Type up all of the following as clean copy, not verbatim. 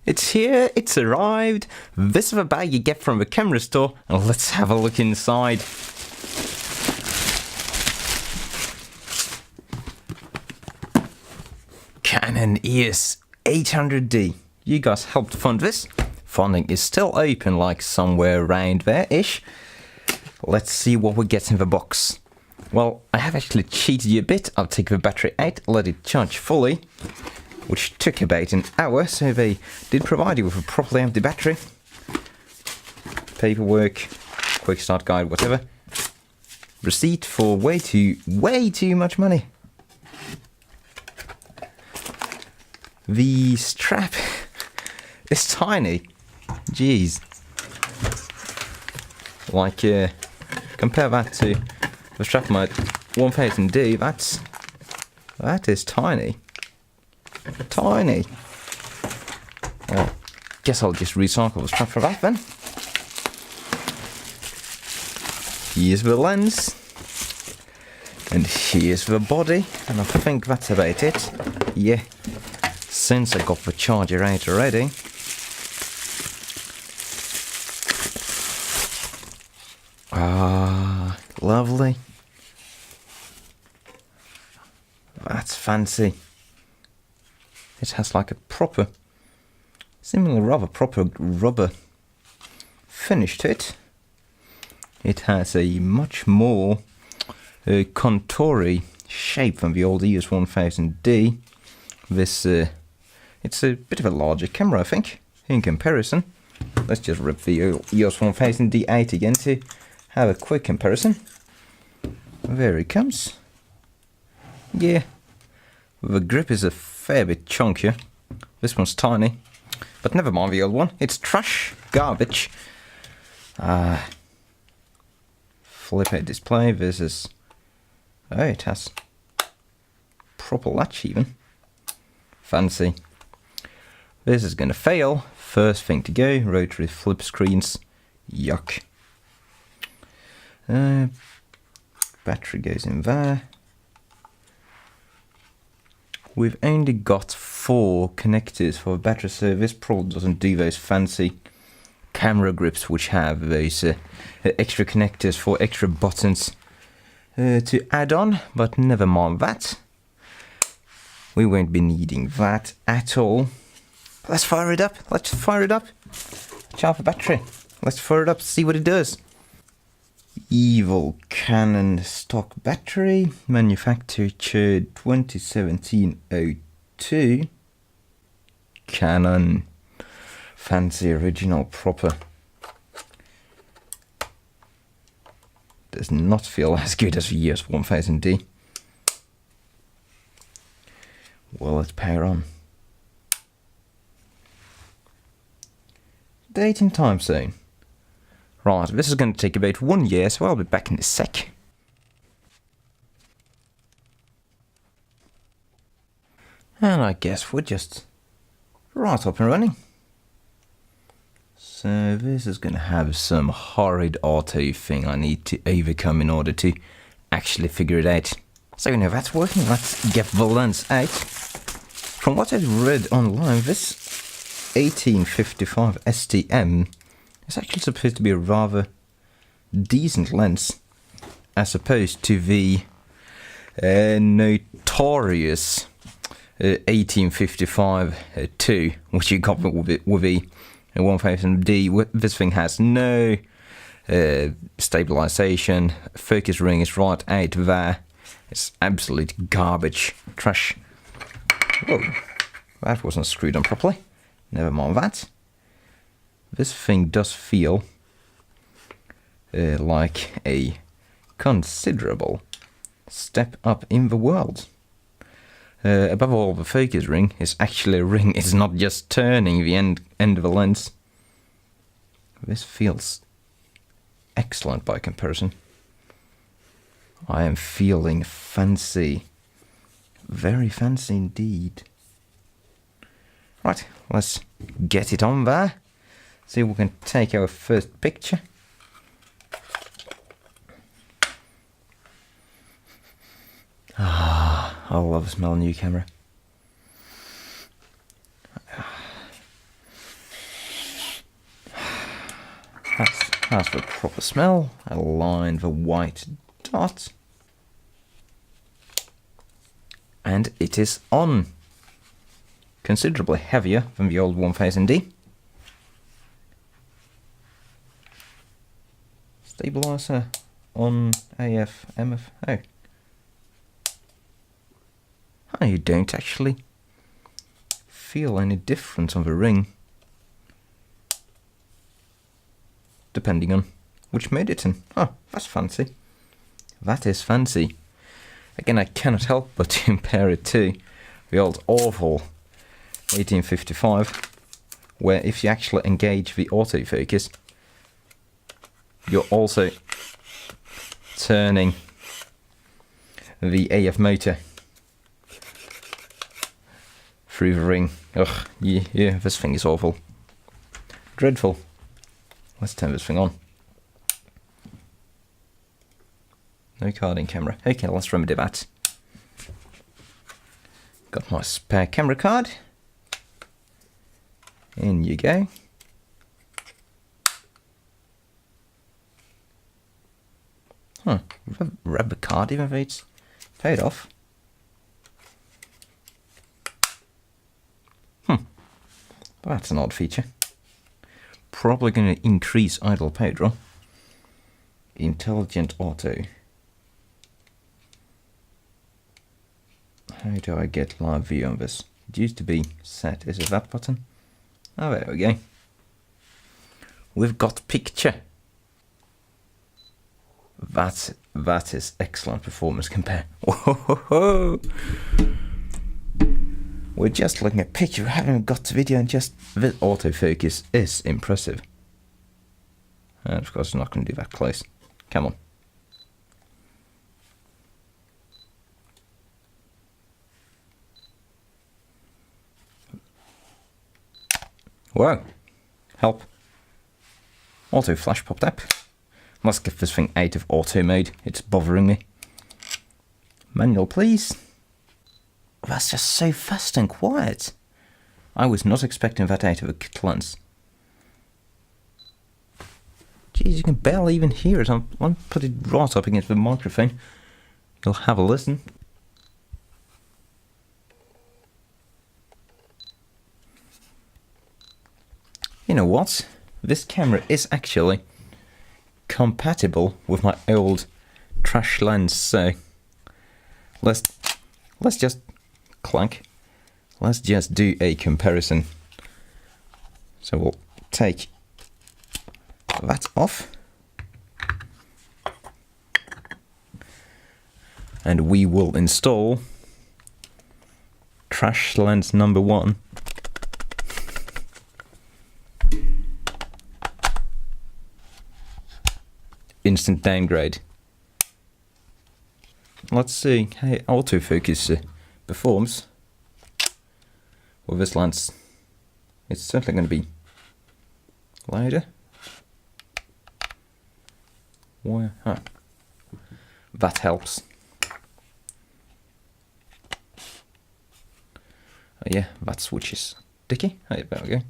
It's here, it's arrived. This is the bag you get from the camera store, and let's have a look inside. Canon EOS 800D. You guys helped fund this. Funding is still open, like somewhere around there-ish. Let's see what we get in the box. Well, I have actually cheated you a bit. I'll take the battery out, let it charge fully, which took about an hour, so they did provide you with a properly empty battery. Paperwork, quick start guide, whatever. Receipt for way too much money. The strap is tiny. Jeez. Like, compare that to the strap mode 1000D, that is tiny. Tiny. Well, guess I'll just recycle the strap for that then. Here's the lens. And here's the body. And I think that's about it. Yeah. Since I got the charger out already. Ah, lovely. That's fancy. It has like a proper, proper rubber finish to it. It has a much more contoury shape than the old EOS 1000D. This, it's a bit of a larger camera, I think, in comparison. Let's just rip the EOS 1000D out again to have a quick comparison. There it comes. Yeah, the grip is a fair bit chunkier. This one's tiny, but never mind the old one. It's trash, garbage. Flip out display. This is, oh, it has proper latch even. Fancy. This is gonna fail. First thing to go, rotary flip screens. Yuck. Battery goes in there. We've only got 4 connectors for the battery, so this probably doesn't do those fancy camera grips which have those extra connectors for extra buttons to add on, but never mind that. We won't be needing that at all. Let's fire it up. Let's fire it up. Charge the battery. Let's fire it up, see what it does. Evil Canon stock battery, manufactured 2017-02. Canon, fancy original proper. Does not feel as good as the EOS 1000D. Well, let's power on. Date and time zone. Right, this is going to take about 1 year, so I'll be back in a sec. And I guess we're just right up and running. So this is going to have some horrid auto thing I need to overcome in order to actually figure it out. So now that's working, let's get the lens out. From what I've read online, this 1855 STM is actually supposed to be a rather decent lens, as opposed to the notorious 1855-2, which you got with the 1000D. This thing has no stabilization. Focus ring is right out there. It's absolute garbage, trash. Whoa, that wasn't screwed on properly. Never mind that. This thing does feel like a considerable step up in the world. Above all, the focus ring is actually a ring. It's not just turning the end of the lens. This feels excellent by comparison. I am feeling fancy. Very fancy indeed. Right, let's get it on there. See if we can take our first picture. Ah, I love the smell of new camera. Has the proper smell. Align the white dot. And it is on. Considerably heavier than the old 1000D. Stabilizer on AF MFO. Oh, you don't actually feel any difference on the ring, depending on which mode it's in. Oh, that's fancy. That is fancy. Again, I cannot help but compare it to the old awful 1855, where if you actually engage the autofocus, you're also turning the AF motor through the ring. Ugh, yeah, this thing is awful. Dreadful. Let's turn this thing on. No card in camera. Okay, let's remedy that. Got my spare camera card. In you go. Huh, rubber card even though it's paid off. That's an odd feature. Probably going to increase idle power draw. Intelligent auto. How do I get live view on this? It used to be set. Is it that button? Oh, there we go. We've got picture. That is excellent performance compare. Whoa. We're just looking at picture, we haven't got the video, and just the autofocus is impressive. And of course I'm not going to do that close. Come on. Whoa. Help. Auto flash popped up. Let's get this thing out of auto mode. It's bothering me. Manual, please. That's just so fast and quiet. I was not expecting that out of a kit lens. Jeez, you can barely even hear it. I'll put it right up against the microphone. You'll have a listen. You know what? This camera is actually compatible with my old trash lens, so let's just clank. Let's just do a comparison. So we'll take that off, and we will install trash lens number 1. Instant downgrade. Let's see how autofocus performs with this lens. It's certainly going to be louder. Why? Huh. That helps. Oh yeah, that switch is sticky. Hey, there we go.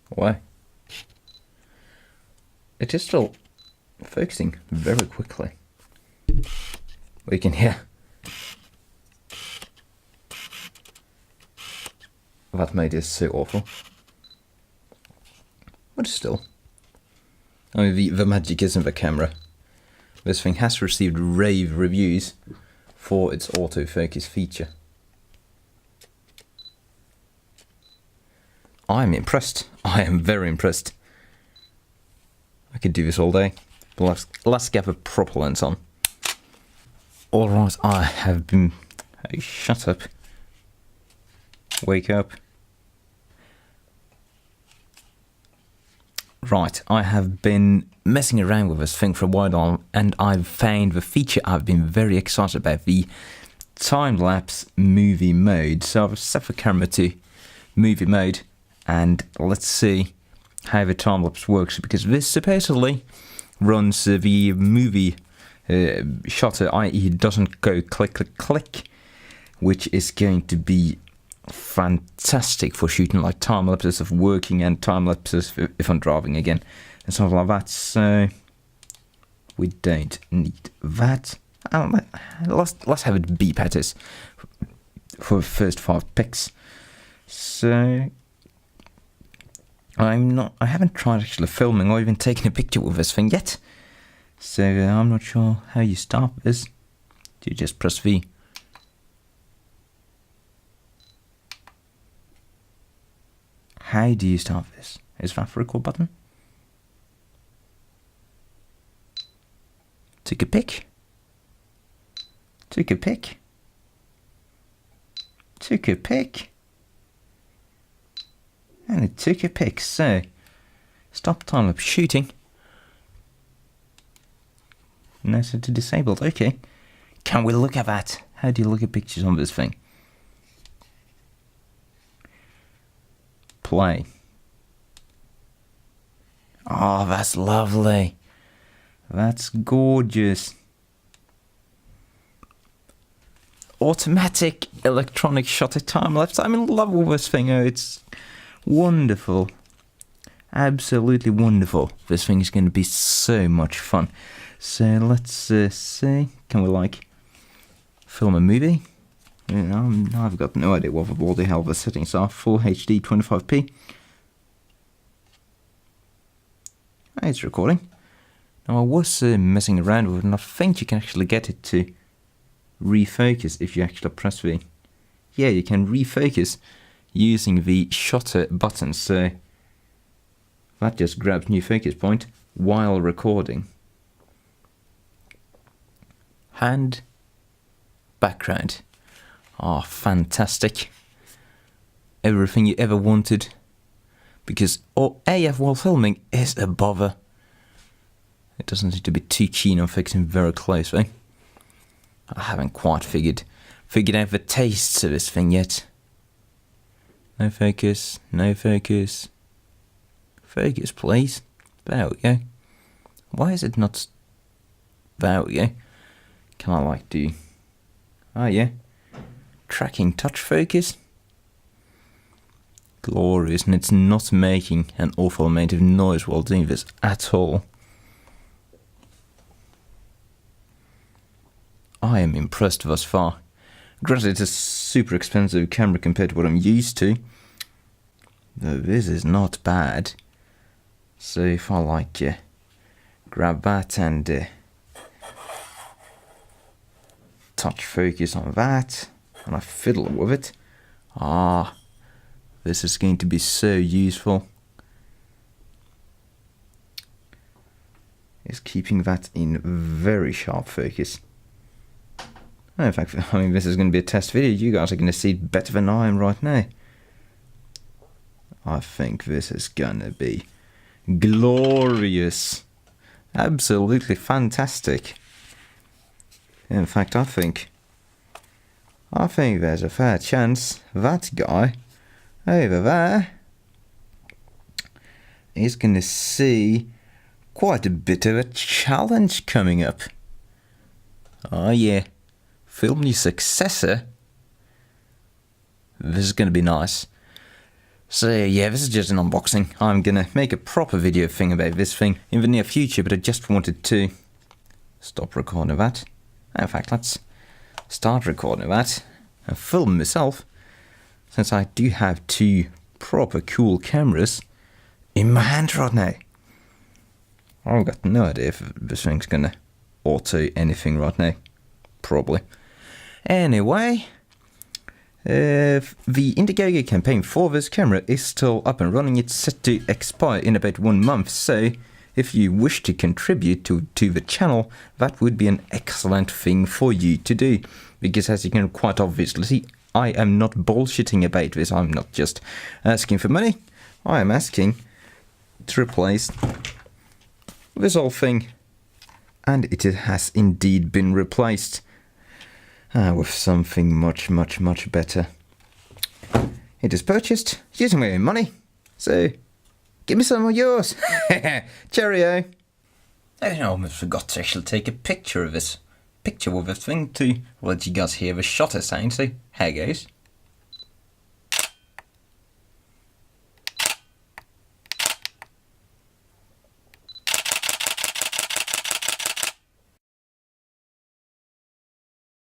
Why? It is still focusing very quickly. We can hear that mode is so awful. But still, I mean, the magic is in the camera. This thing has received rave reviews for its autofocus feature. I'm impressed. I am very impressed. I could do this all day, but let's get the proper lens on. Alright, I have been... Hey, shut up. Wake up. Right, I have been messing around with this thing for a while, and I've found the feature I've been very excited about, the time-lapse movie mode. So I've set the camera to movie mode, and let's see how the time-lapse works, because this supposedly runs the movie shutter, i.e. it doesn't go click, click, click, which is going to be fantastic for shooting like time lapses of working and time lapses if I'm driving again and something like that. So we don't need that. Let's have it beep at us for the first 5 pics. So I haven't tried actually filming or even taking a picture with this thing yet. So I'm not sure how you start this. Do you just press V? How do you start this? Is that the record button? Took a pic. Took a pic. Took a pic. And it took a pic. So, stop time-lapse shooting. Now set to disabled. Okay. Can we look at that? How do you look at pictures on this thing? Play. Oh, that's lovely. That's gorgeous. Automatic electronic shutter time lapse. I'm in love with this thing. Oh, it's wonderful. Absolutely wonderful. This thing is going to be so much fun. So let's see. Can we like film a movie? I've got no idea what the hell the settings are. Full HD 25p. It's recording. Now I was messing around with it, and I think you can actually get it to refocus if you actually press the... Yeah, you can refocus using the shutter button. So that just grabs new focus point while recording. Hand, background. Oh, fantastic. Everything you ever wanted. Because AF while filming is a bother. It doesn't need to be too keen on fixing very closely. I haven't quite figured out the tastes of this thing yet. No focus, no focus. Focus, please. There we go. Why is it not... There we go. Can I like do... Oh yeah. Tracking touch focus. Glorious, and it's not making an awful amount of noise while doing this at all. I am impressed thus far. Granted, it's a super expensive camera compared to what I'm used to. Though this is not bad. So if I like grab that and touch focus on that, and I fiddle with it. This is going to be so useful. Is keeping that in very sharp focus. In fact, this is going to be a test video. You guys are going to see it better than I am right now. I think this is going to be glorious. Absolutely fantastic. In fact, I think there's a fair chance that guy over there is going to see quite a bit of a challenge coming up. Oh yeah, film your successor. This is going to be nice. So yeah, this is just an unboxing. I'm going to make a proper video thing about this thing in the near future, but I just wanted to stop recording that. In fact, let's start recording that and film myself, since I do have 2 proper cool cameras in my hand right now. I've got no idea if this thing's gonna auto anything right now. Probably. Anyway, the Indiegogo campaign for this camera is still up and running. It's set to expire in about 1 month, so if you wish to contribute to the channel, that would be an excellent thing for you to do. Because as you can quite obviously see, I am not bullshitting about this. I'm not just asking for money. I am asking to replace this whole thing. And it has indeed been replaced with something much, much, much better. It is purchased using my own money. So, give me some of yours. Cheerio. I almost forgot to actually take a picture of this. With this thing to let you guys hear the shutter sound. So, here goes.